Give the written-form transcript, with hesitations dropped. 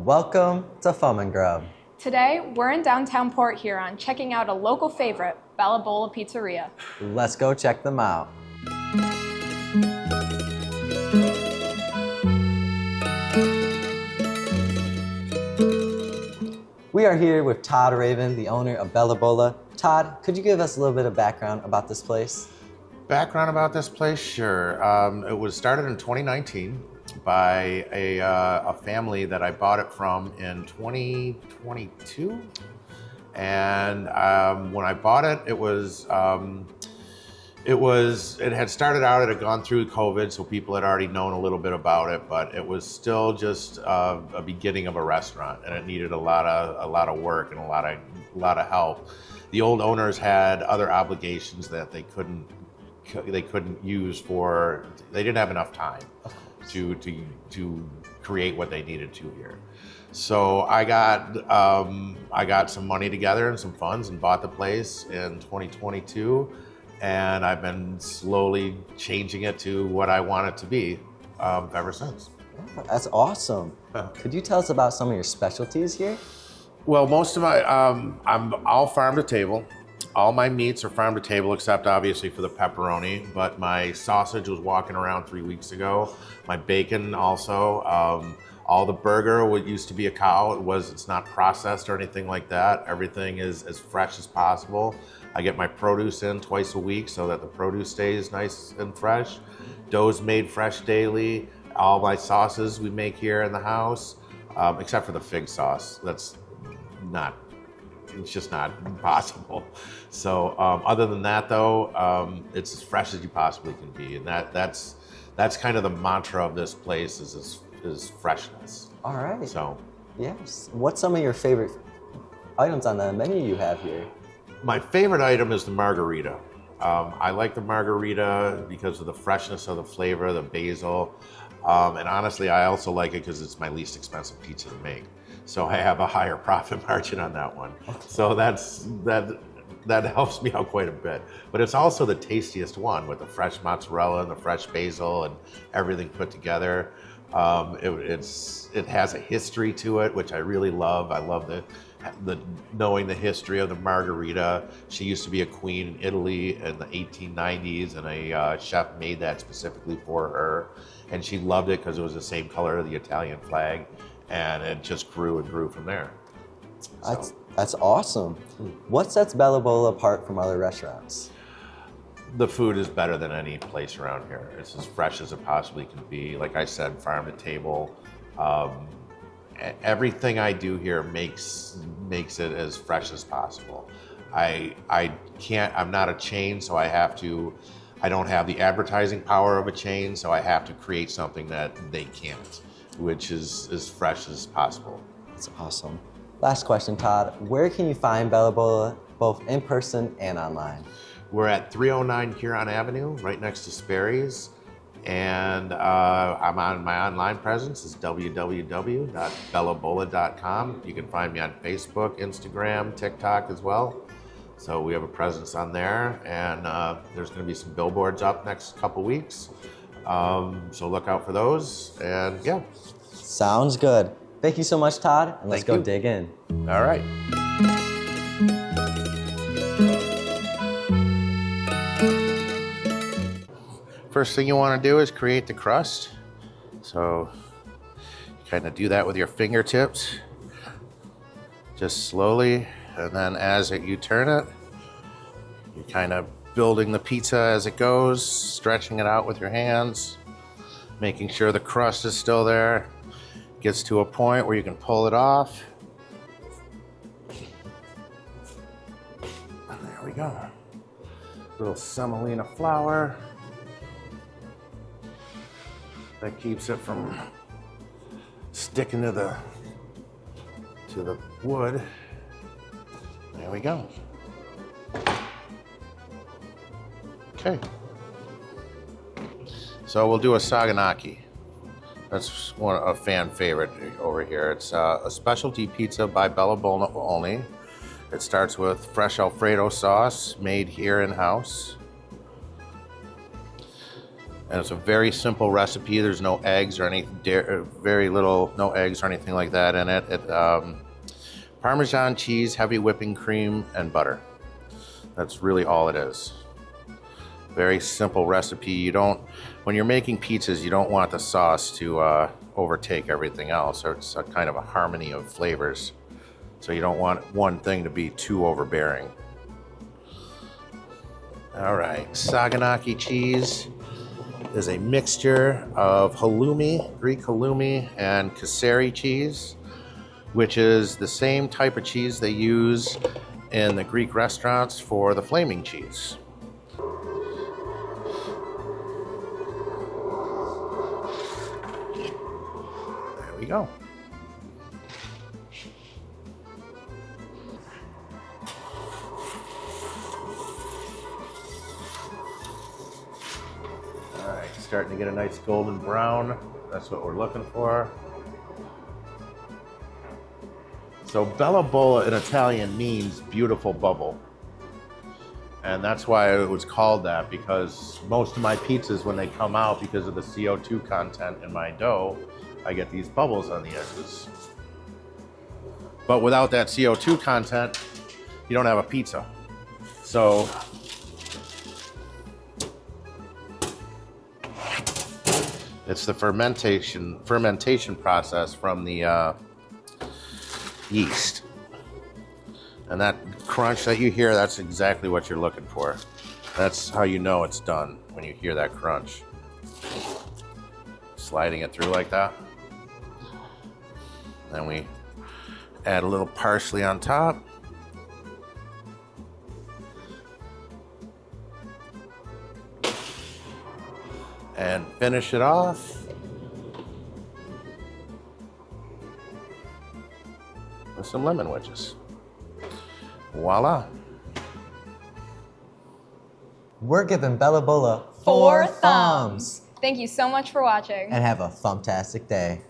Welcome to Thumb N Grub. Today, we're in downtown Port Huron checking out a local favorite, Bella Bolla Pizzeria. Let's go check them out. We are here with Todd Raven, the owner of Bella Bolla. Todd, could you give us a little bit of background about this place? Background about this place, sure. It was started in 2019 by a family that I bought it from in 2022. And when I bought it, it had started out, it had gone through COVID, so people had already known a little bit about it, but it was still just a beginning of a restaurant, and it needed a lot of work and a lot of help. The old owners had other obligations that they couldn't use they didn't have enough time to create what they needed to here. So I got some money together and some funds and bought the place in 2022, and I've been slowly changing it to what I want it to be ever since. That's awesome. Could you tell us about some of your specialties here? Well, most of my, I'm all farm to table. All my meats are farm to table, except obviously for the pepperoni, but my sausage was walking around 3 weeks ago. My bacon also. All the burger, what used to be a cow, it's not processed or anything like that. Everything is as fresh as possible. I get my produce in twice a week so that the produce stays nice and fresh. Dough's made fresh daily. All my sauces we make here in the house, except for the fig sauce. It's just not possible. So other than that though, it's as fresh as you possibly can be. And that's kind of the mantra of this place is freshness. All right. So, yes. What's some of your favorite items on the menu you have here? My favorite item is the margarita. I like the margarita because of the freshness of the flavor, the basil. And honestly, I also like it because it's my least expensive pizza to make. So I have a higher profit margin on that one. Okay. So that helps me out quite a bit. But it's also the tastiest one with the fresh mozzarella and the fresh basil and everything put together. It has a history to it, which I really love. I love knowing the history of the margarita. She used to be a queen in Italy in the 1890s, and a chef made that specifically for her. And she loved it because it was the same color of the Italian flag. And it just grew and grew from there. That's awesome. What sets Bella Bolla apart from other restaurants? The food is better than any place around here. It's as fresh as it possibly can be. Like I said, farm to table. Everything I do here makes it as fresh as possible. I'm not a chain, so I don't have the advertising power of a chain, so I have to create something that they can't, which is as fresh as possible. That's awesome. Last question, Todd. Where can you find Bella Bolla, both in person and online? We're at 309 Huron Avenue, right next to Sperry's. And my online presence is www.bellabolla.com. You can find me on Facebook, Instagram, TikTok as well. So we have a presence on there, and there's going to be some billboards up next couple weeks. So look out for those, and yeah. Sounds good. Thank you so much, Todd, and let's go dig in. All right. First thing you want to do is create the crust. So you kind of do that with your fingertips, just slowly, and then as you turn it, you're kind of building the pizza as it goes, stretching it out with your hands, making sure the crust is still there. Gets to a point where you can pull it off. And there we go. Little semolina flour. That keeps it from sticking to the wood. There we go. Okay. So we'll do a Saganaki. That's a fan favorite over here. It's a specialty pizza by Bella Bolla only. It starts with fresh Alfredo sauce made here in-house. And it's a very simple recipe. There's no eggs or any very little, no eggs or anything like that in it. Parmesan cheese, heavy whipping cream, and butter. That's really all it is. Very simple recipe. You don't, when you're making pizzas, you don't want the sauce to overtake everything else, or it's a kind of a harmony of flavors. So you don't want one thing to be too overbearing. All right, Saganaki cheese is a mixture of halloumi, Greek halloumi, and Kayseri cheese, which is the same type of cheese they use in the Greek restaurants for the flaming cheese. There we go. All right, starting to get a nice golden brown. That's what we're looking for. So Bella Bolla in Italian means beautiful bubble. And that's why it was called that, because most of my pizzas, when they come out, because of the CO2 content in my dough, I get these bubbles on the edges. But without that CO2 content, you don't have a pizza. So it's the fermentation process from the yeast. And that crunch that you hear, that's exactly what you're looking for. That's how you know it's done, when you hear that crunch. Sliding it through like that. Then we add a little parsley on top. And finish it off with some lemon wedges. Voila. We're giving Bella Bolla 4 thumbs. Thank you so much for watching. And have a thumbtastic day.